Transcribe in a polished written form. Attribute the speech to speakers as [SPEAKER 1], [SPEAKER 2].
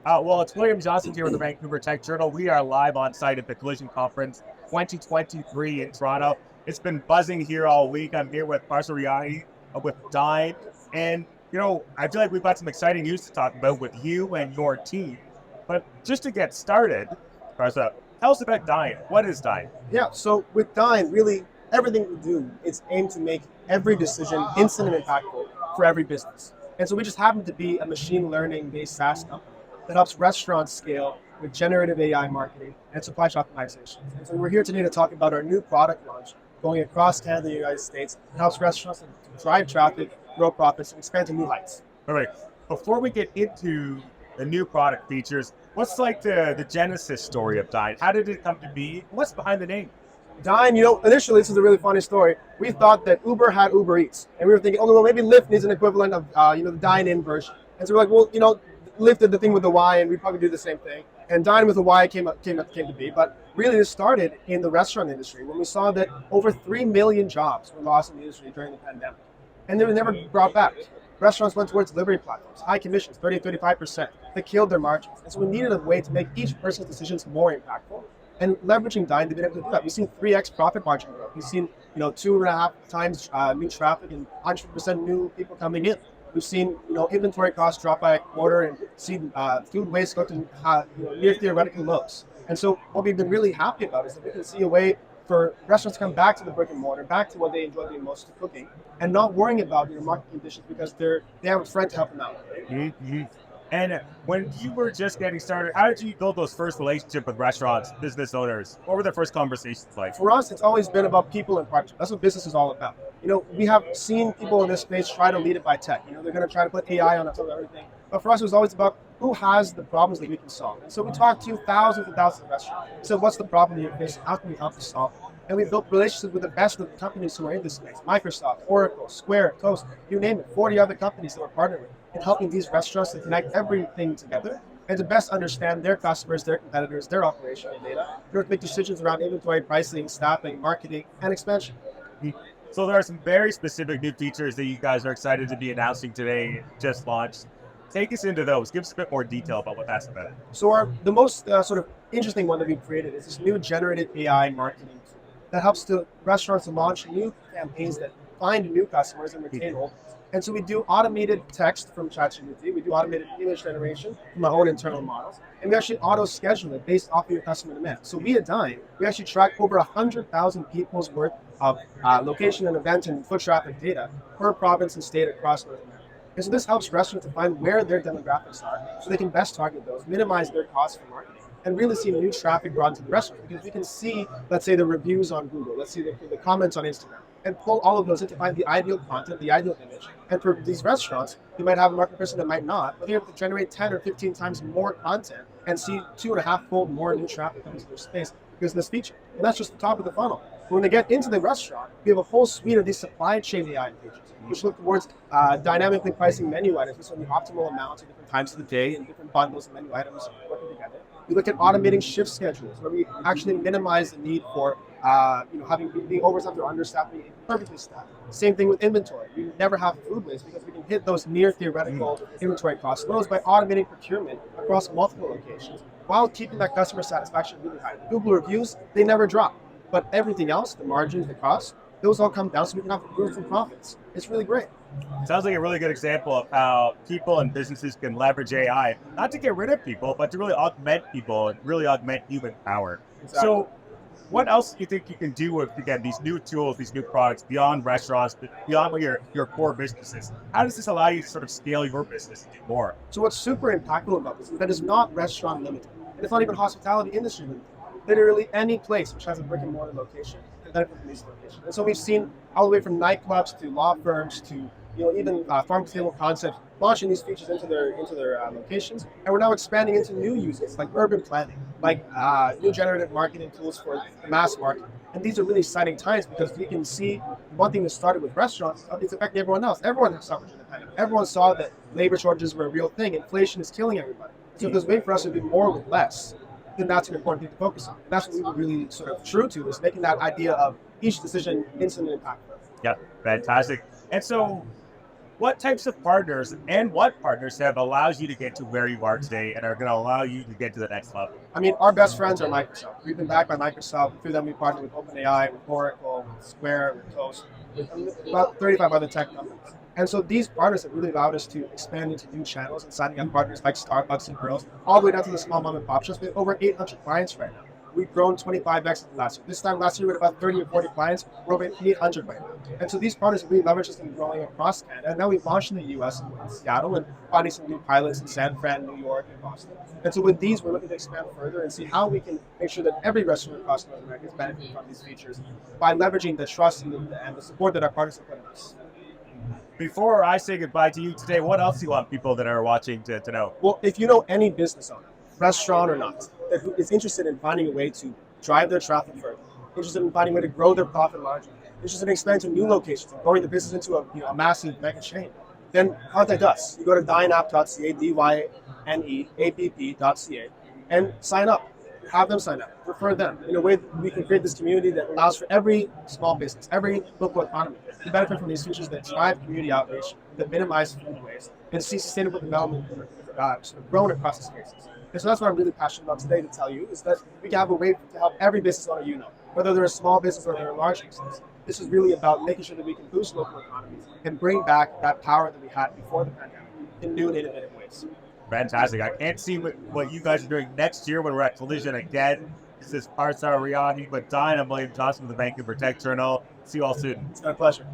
[SPEAKER 1] Well, it's William Johnson here with the Vancouver Tech Journal. We are live on site at the Collision Conference 2023 in Toronto. It's been buzzing here all week. I'm here with Parsa with Dyne. And, I feel like we've got some exciting news to talk about with you and your team. But just to get started, Parsa, tell us about Dyne. What is Dyne?
[SPEAKER 2] Yeah, so with Dyne, really everything we do is aimed to make every decision instant and impactful for every business. And so we just happen to be a machine learning based SaaS company that helps restaurants scale with generative AI marketing and supply chain optimization. And so we're here today to talk about our new product launch going across Canada and the United States. It helps restaurants to drive traffic, grow profits, and expand to new heights.
[SPEAKER 1] All right. Before we get into the new product features, what's like the genesis story of Dyne? How did it come to be? What's behind the name?
[SPEAKER 2] Dyne, initially, this is a really funny story. We thought that Uber had Uber Eats. And we were thinking, well, maybe Lyft needs an equivalent of, the Dine-in version. And so we're like, well, Lyft did the thing with the Y, and we probably do the same thing. And Dyne with the Y came to be. But really, this started in the restaurant industry when we saw that over 3 million jobs were lost in the industry during the pandemic. And they were never brought back. Restaurants went towards delivery platforms, high commissions, 30-35%. They killed their margins. And so we needed a way to make each person's decisions more impactful. And leveraging Dyne, they've been able to do that. We've seen 3x profit margin growth. We've seen 2.5 times new traffic and 100% new people coming in. We've seen inventory costs drop by a quarter and seen food waste go to near theoretical lows. And so what we've been really happy about is that we can see a way for restaurants to come back to the brick and mortar, back to what they enjoy doing most, cooking, and not worrying about market conditions because they have a friend to help them out.
[SPEAKER 1] Mm-hmm. And when you were just getting started, how did you build those first relationships with restaurants, business owners? What were the first conversations like?
[SPEAKER 2] For us, it's always been about people and partnership. That's what business is all about. We have seen people in this space try to lead it by tech. They're going to try to put AI on top of everything. But for us, it was always about who has the problems that we can solve. And so we talked to thousands and thousands of restaurants. So what's the problem you're facing? How can we help you solve it? And we built relationships with the best of the companies who are in this space. Microsoft, Oracle, Square, Toast, you name it, 40 other companies that we're partnering with in helping these restaurants to connect everything together and to best understand their customers, their competitors, their operational data, in order to make decisions around inventory, pricing, staffing, marketing, and expansion.
[SPEAKER 1] So there are some very specific new features that you guys are excited to be announcing today, just launched. Take us into those. Give us a bit more detail about what that's about.
[SPEAKER 2] So the most sort of interesting one that we've created is this new generative AI marketing tool that helps restaurants to launch new campaigns that find new customers and retain old ones. And so we do automated text from ChatGPT, we do automated image generation from our own internal models, and we actually auto-schedule it based off of your customer demand. So we at Dyne, we actually track over 100,000 people's worth of location and event and foot traffic data per province and state across North America. And so this helps restaurants to find where their demographics are so they can best target those, minimize their costs for marketing, and really see new traffic brought into the restaurant. Because we can see, let's say, the reviews on Google, let's see the comments on Instagram, and pull all of those in to find the ideal content, the ideal image. And for these restaurants, you might have a market person that might not, but they're able to generate 10 or 15 times more content and see 2.5-fold more new traffic coming into their space because of this feature. And that's just the top of the funnel. When they get into the restaurant, we have a whole suite of these supply chain AI features, which look towards dynamically pricing menu items based on the optimal amounts at different times of the day and different bundles of menu items working together. We look at automating shift schedules, where we actually minimize the need for being overstaffed or understaffed, being perfectly staffed. Same thing with inventory. We never have food waste because we can hit those near theoretical inventory cost lows by automating procurement across multiple locations while keeping that customer satisfaction really high. Google reviews, they never drop. But everything else, the margins, the costs, those all come down so we can have room for profits. It's really great.
[SPEAKER 1] Sounds like a really good example of how people and businesses can leverage AI, not to get rid of people, but to really augment people and really augment human power.
[SPEAKER 2] Exactly.
[SPEAKER 1] So what else do you think you can do with, again, these new tools, these new products beyond restaurants, beyond your core businesses? How does this allow you to sort of scale your business and do more?
[SPEAKER 2] So what's super impactful about this is that it's not restaurant limited. It's not even hospitality industry limited. Literally any place which has a brick and mortar location can benefit from these locations. And so we've seen all the way from nightclubs to law firms to even farm-to-table concepts launching these features into their locations, and we're now expanding into new uses like urban planning, like new generative marketing tools for the mass market. And these are really exciting times because we can see one thing that started with restaurants, it's affecting everyone else. Everyone has suffered in the pandemic. Everyone saw that labor shortages were a real thing. Inflation is killing everybody. So if there's a way for us to do more with less, then that's an important thing to focus on. That's what we were really sort of true to, is making that idea of each decision instant and impactful.
[SPEAKER 1] Yeah, fantastic. And so What types of partners and what partners have allowed you to get to where you are today and are going to allow you to get to the next level?
[SPEAKER 2] I mean, our best friends are Microsoft. We've been backed by Microsoft. Through them, we partnered with OpenAI, with Oracle, with Square, with Toast, with about 35 other tech companies. And so these partners have really allowed us to expand into new channels and signing up partners like Starbucks and Grills, all the way down to the small mom and pop shops. We have over 800 clients right now. We've grown 25x last year. This time last year, we had about 30 or 40 clients. We're over 800 right now. And so these partners have really leveraged us in growing across Canada. And now we've launched in the US in Seattle and finding some new pilots in San Fran, New York, and Boston. And so with these, we're looking to expand further and see how we can make sure that every restaurant across North America is benefiting from these features by leveraging the trust and the support that our partners have put in us.
[SPEAKER 1] Before I say goodbye to you today, what else do you want people that are watching to know?
[SPEAKER 2] Well, if you know any business owner, restaurant or not, that is interested in finding a way to drive their traffic further, interested in finding a way to grow their profit margin, interested in expanding to new locations and growing the business into a massive mega chain, then contact us. You go to dyneapp.ca, dyneapp.ca, and sign up. Have them sign up. Refer them. In a way, we can create this community that allows for every small business, every local economy to benefit from these features that drive community outreach, that minimize food waste, and see sustainable development sort of grown across the spaces. And so that's what I'm really passionate about today to tell you, is that we can have a way to help every business owner you know, whether they're a small business or they're a large business. This is really about making sure that we can boost local economies and bring back that power that we had before the pandemic in new and innovative ways.
[SPEAKER 1] Fantastic. I can't see what you guys are doing next year when we're at Collision again. This is Parsar Riani with Dyne. I'm William Johnson with the Vancouver Tech Journal. See you all soon.
[SPEAKER 2] It's been a pleasure.